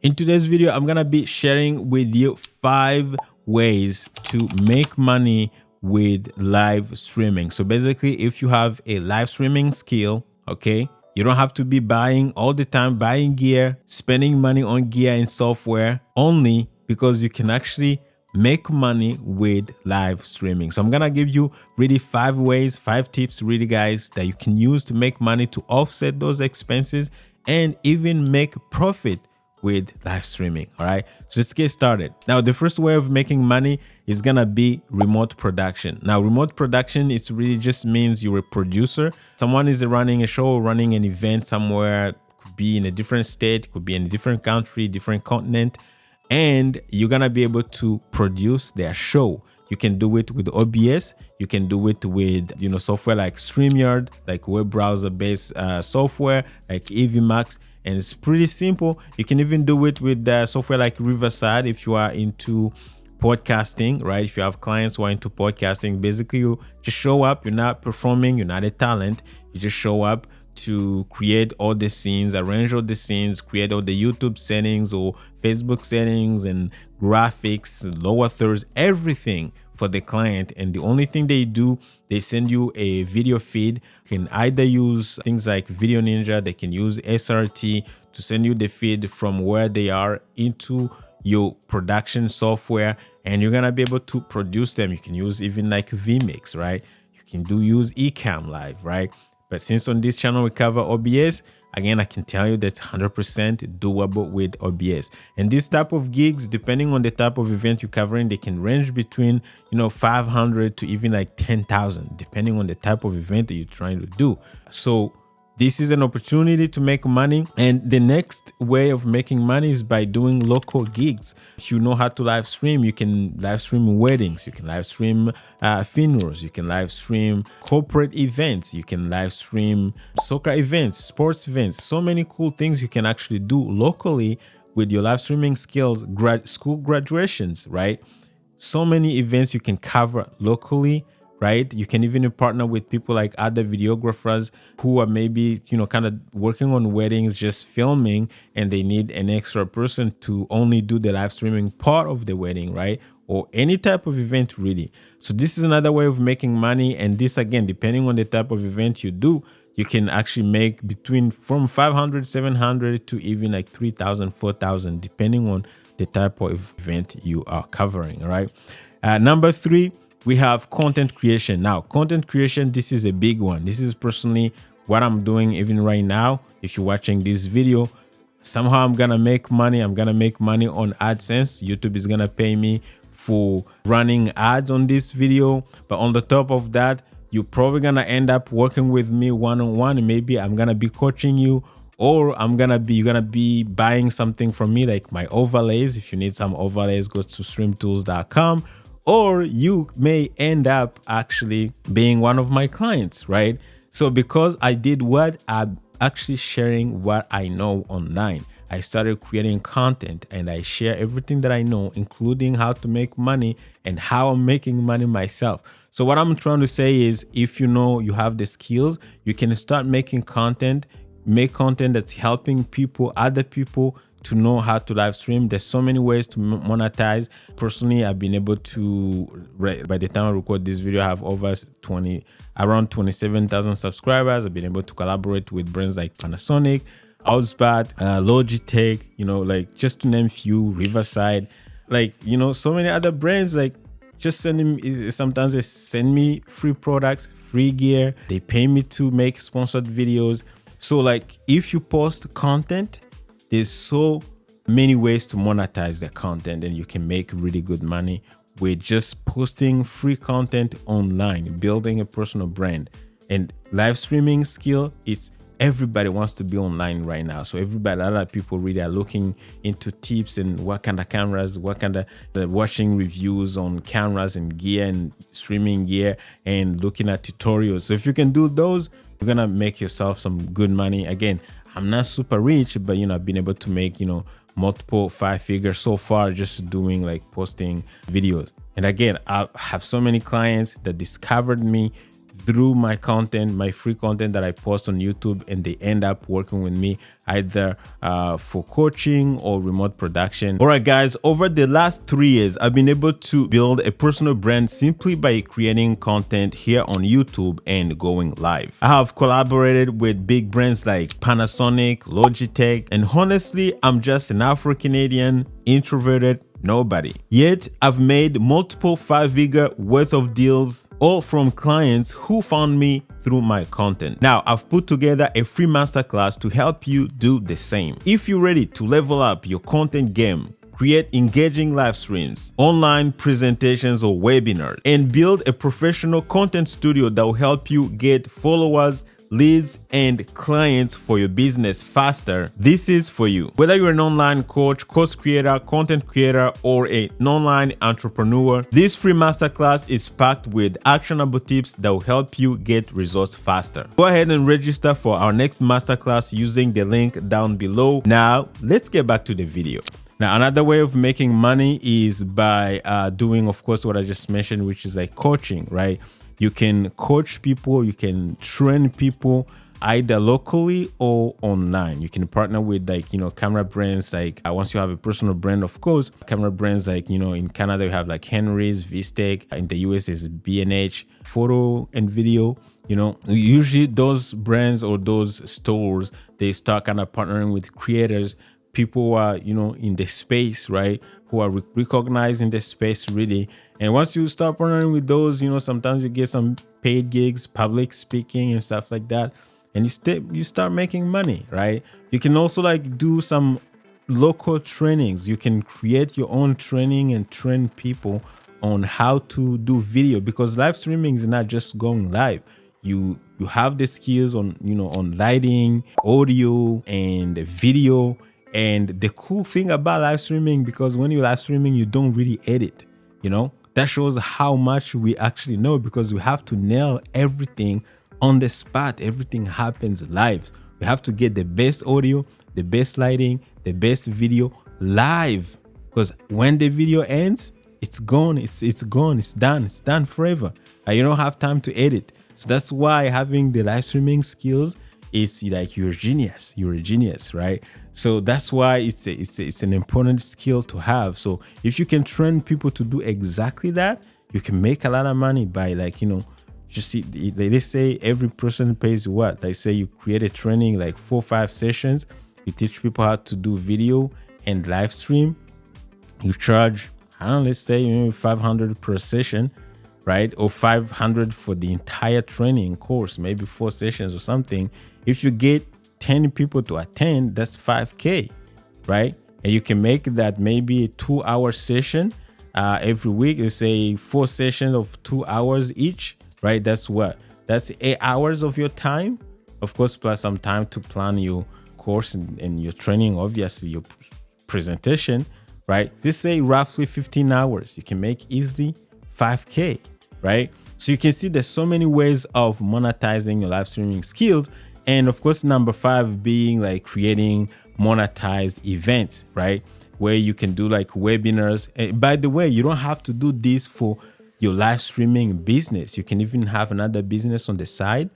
In today's video, I'm gonna be sharing with you 5 ways to make money with live streaming. So basically, if you have a live streaming skill, okay, you don't have to be buying all the time, buying gear, spending money on gear and software only, because you can actually make money with live streaming. So I'm gonna give you really 5 ways, 5 tips really, guys, that you can use to make money, to offset those expenses and even make profit with live streaming. All right, so let's get started. Now, the first way of making money is gonna be remote production. Now, remote production is really just means you're a producer. Someone is running a show, running an event somewhere, could be in a different state, could be in a different country, different continent, and you're gonna be able to produce their show. You can do it with OBS. You can do it with software like StreamYard, like web browser based software like EVMax. And it's pretty simple. You can even do it with software like Riverside if you are into podcasting, right? If you have clients who are into podcasting, basically you just show up. You're not performing. You're not a talent. You just show up to create all the scenes, arrange all the scenes, create all the YouTube settings or Facebook settings and graphics, lower thirds, everything for the client. And the only thing they do, they send you a video feed. You can either use things like Video Ninja, they can use SRT to send you the feed from where they are into your production software, and you're gonna be able to produce them. You can use even like vMix, right? You can use Ecamm Live, right? But since on this channel we cover OBS, again, I can tell you that's 100% doable with OBS. And this type of gigs, depending on the type of event you're covering, they can range between 500 to even like 10,000, depending on the type of event that you're trying to do. So this is an opportunity to make money. And the next way of making money is by doing local gigs. If you know how to live stream, you can live stream weddings, you can live stream funerals, you can live stream corporate events, you can live stream soccer events, sports events, so many cool things you can actually do locally with your live streaming skills, school graduations, right? So many events you can cover locally, right? You can even partner with people like other videographers who are maybe, kind of working on weddings, just filming, and they need an extra person to only do the live streaming part of the wedding, right? Or any type of event, really. So this is another way of making money. And this, again, depending on the type of event you do, you can actually make from 500, 700 to even like 3,000, 4,000, depending on the type of event you are covering, all right? Number 3, we have content creation. Now, content creation, this is a big one. This is personally what I'm doing even right now. If you're watching this video, somehow I'm gonna make money. I'm gonna make money on AdSense. YouTube is gonna pay me for running ads on this video. But on the top of that, you're probably gonna end up working with me one-on-one. Maybe I'm gonna be coaching you, or you're gonna be buying something from me, like my overlays. If you need some overlays, go to streamtools.com. Or you may end up actually being one of my clients, right? So because I did what, I'm actually sharing what I know online. I started creating content and I share everything that I know, including how to make money and how I'm making money myself. So what I'm trying to say is, if you have the skills, you can start making content, make content that's helping other people to know how to live stream. There's so many ways to monetize. Personally, I've been able to, by the time I record this video, I have around 27,000 subscribers. I've been able to collaborate with brands like Panasonic, Ausbat, Logitech, like just to name few, Riverside, like, so many other brands, like just sometimes they send me free products, free gear. They pay me to make sponsored videos. So like, if you post content, there's so many ways to monetize the content, and you can make really good money with just posting free content online, building a personal brand. And live streaming skill, everybody wants to be online right now. So a lot of people really are looking into tips and what kind of cameras, watching reviews on cameras and gear and streaming gear, and looking at tutorials. So if you can do those, you're gonna make yourself some good money. Again, I'm not super rich, but I've been able to make multiple 5 figures so far just doing like posting videos. And again, I have so many clients that discovered me through my content, my free content that I post on YouTube, and they end up working with me either for coaching or remote production. All right, guys, over the last 3 years, I've been able to build a personal brand simply by creating content here on YouTube and going live. I have collaborated with big brands like Panasonic, Logitech, and honestly, I'm just an Afro-Canadian, introverted nobody. Yet I've made multiple 5-figure worth of deals, all from clients who found me through my content. Now I've put together a free masterclass to help you do the same. If you're ready to level up your content game, create engaging live streams, online presentations or webinars, and build a professional content studio that will help you get followers, leads, and clients for your business faster, this is for you. Whether you're an online coach, course creator, content creator, or an online entrepreneur, this free masterclass is packed with actionable tips that will help you get results faster. Go ahead and register for our next masterclass using the link down below. Now, let's get back to the video. Now, another way of making money is by doing, of course, what I just mentioned, which is like coaching, right? You can coach people, you can train people either locally or online. You can partner with camera brands like once you have a personal brand, of course, camera brands like, in Canada, you have like Henry's, VSTEC. In the US is B&H, photo and video. Usually those brands or those stores, they start kind of partnering with creators, people who are, in the space, right? Who are recognized in the space really. And once you start partnering with those, sometimes you get some paid gigs, public speaking and stuff like that. And you start making money, right? You can also like do some local trainings. You can create your own training and train people on how to do video, because live streaming is not just going live. You have the skills on, on lighting, audio, and video. And the cool thing about live streaming, because when you're live streaming, you don't really edit, that shows how much we actually know, because we have to nail everything on the spot. Everything happens live. We have to get the best audio, the best lighting, the best video live, because when the video ends, it's gone. It's gone. It's done forever. You don't have time to edit. So that's why having the live streaming skills, it's like you're a genius, right? So that's why it's an important skill to have. So if you can train people to do exactly that, you can make a lot of money by just see, they say every person pays what? They say you create a training like 4 or 5 sessions. You teach people how to do video and live stream. You charge, let's say 500 per session, right? Or 500 for the entire training course, maybe 4 sessions or something. If you get 10 people to attend, that's $5,000, right? And you can make that maybe a 2-hour session every week. Let's say 4 sessions of 2 hours each, right? That's 8 hours of your time, of course, plus some time to plan your course and your training, obviously your presentation, right? Let's say roughly 15 hours. You can make easily $5,000, right? So you can see there's so many ways of monetizing your live streaming skills. And of course, number 5 being like creating monetized events, right? Where you can do like webinars. And by the way, you don't have to do this for your live streaming business. You can even have another business on the side.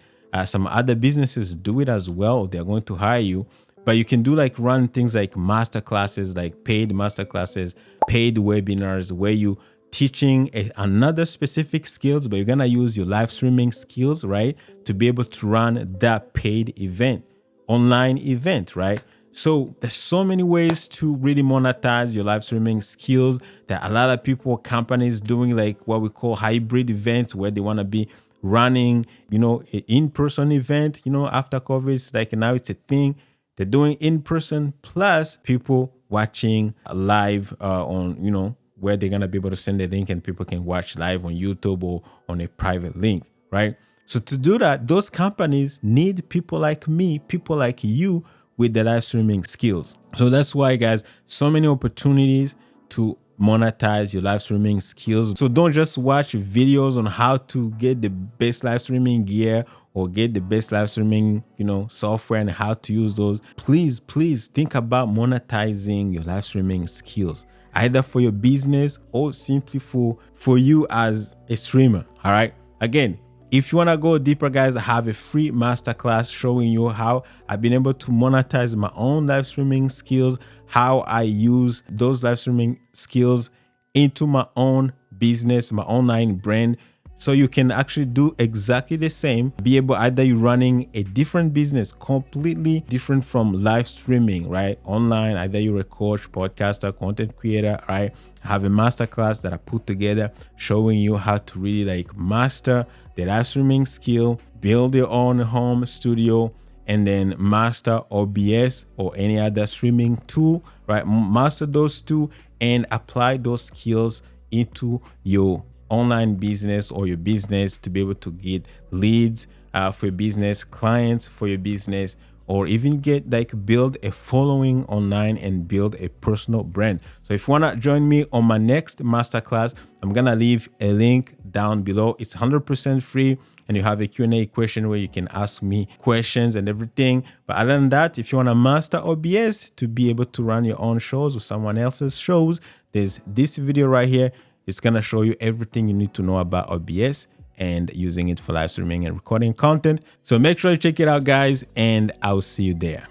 Some other businesses do it as well. They're going to hire you, but you can do like run things like masterclasses, like paid masterclasses, paid webinars, where you teaching another specific skills, but you're gonna use your live streaming skills, right, to be able to run that paid event, online event, right? So there's so many ways to really monetize your live streaming skills. There are a lot of people, companies doing like what we call hybrid events, where they want to be running, an in-person event, after COVID, it's like now it's a thing. They're doing in-person plus people watching live on, where they're going to be able to send a link and people can watch live on YouTube or on a private link, right? So to do that, those companies need people like me, people like you with the live streaming skills. So that's why, guys, so many opportunities to monetize your live streaming skills. So don't just watch videos on how to get the best live streaming gear or get the best live streaming, software and how to use those. Please think about monetizing your live streaming skills, either for your business or simply for you as a streamer. All right. Again, If you want to go deeper, guys, I have a free masterclass showing you how I've been able to monetize my own live streaming skills, how I use those live streaming skills into my own business, my online brand. So you can actually do exactly the same, be able, either you're running a different business, completely different from live streaming, right? Online, either you're a coach, podcaster, content creator, right? I have a masterclass that I put together showing you how to really like master the live streaming skill, build your own home studio, and then master OBS or any other streaming tool, right? Master those two and apply those skills into your online business or your business to be able to get leads for your business, clients for your business, or even get like build a following online and build a personal brand. So if you want to join me on my next masterclass, I'm going to leave a link down below. It's 100% free. And you have a Q&A question where you can ask me questions and everything. But other than that, if you want to master OBS to be able to run your own shows or someone else's shows, there's this video right here. It's going to show you everything you need to know about OBS and using it for live streaming and recording content. So make sure you check it out, guys, and I'll see you there.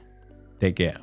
Take care.